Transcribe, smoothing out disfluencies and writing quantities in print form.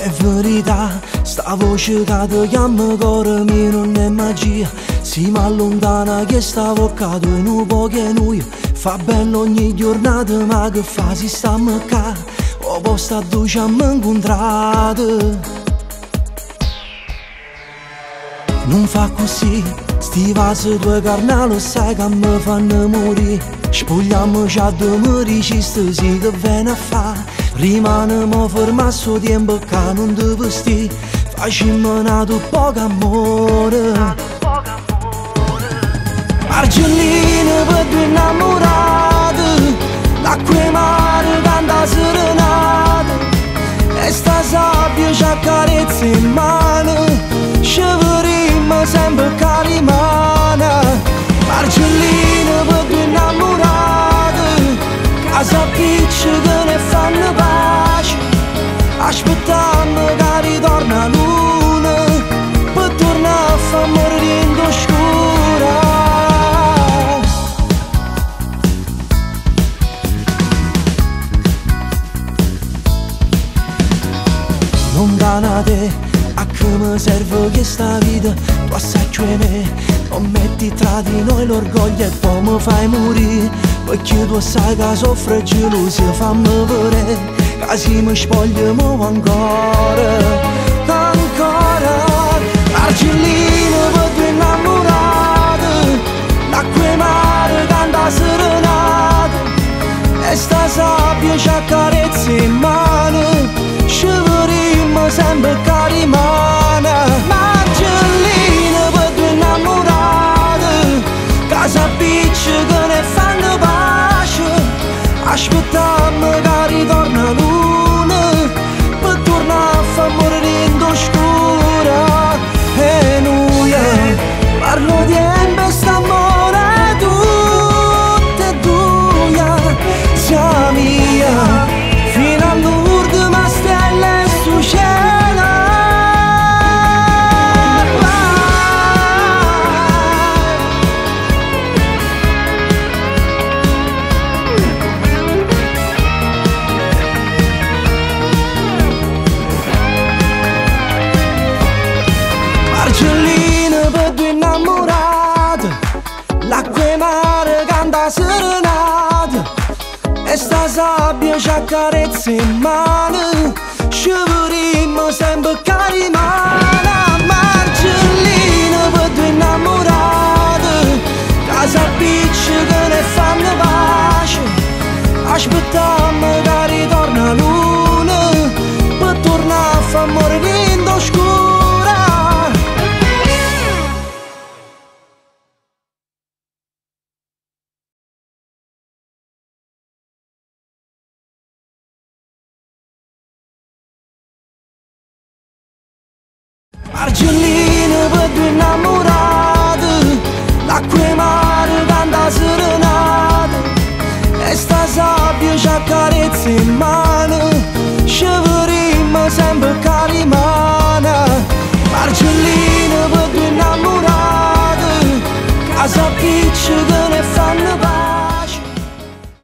È verità, sta voce che ti chiama cuore mio non è magia. Si m'allontana che sta avvocato e un po' che noi. Fa bello ogni giornata ma che fa si sta a mancare. O posto a dove ci abbiamo incontrato. Non fa così, sti vasi due carnali sai che mi fanno morire. Spogliamoci a dormire, ci stesi che viene a fare. Rimaniamo fermi a suo tempo che non ti vesti. Facciamo nato poco amore. Argellina per due innamorati, l'acqua e mare canta serenata. E sta sabbia ci accarezza in mano. Ci vedremo sempre che rimane. Argellina per due innamorati, casa piccia che ne fanno pace. Aspettiamo che ritorna la luna per tornare a far morire in oscura. Lontana te, a che mi serve questa vita? Tu assaggi me. Non metti tra di noi l'orgoglio e poi mi fai morire. Perché tu sai che soffre gelosia, fammi vedere che se mi spogliamo ancora. Ancora. Argellina per due innamorati, l'acqua e mare canta serenata. E sta sabbia ci accarezza in mano. Ci vedremo sempre che rimane. Argellina per due innamorati, casa piccia che ne fanno pace. Aspettiamo che ritorna la luna per tornare a far morire in oscura. E noi parlo di tempo e st'amore tutte e due. Sia mia fino all'ultima stella e su cielo. Argellina per due innamorati, l'acqua e mare canta serenata. E sta sabbia ci accarezza in mano. Ci vedremo sempre che rimane. Argellina per due innamorati, casa piccia che ne fanno pace. Aspettiamo che ritorna la luna per tornare a far morire in oscura. Argellina per due innamorati, l'acqua e mare canta serenata. E sta sabbia ci accarezza in mano. Ci vedremo sempre che rimane. Argellina per due innamorati, casa piccia che ne fanno pace.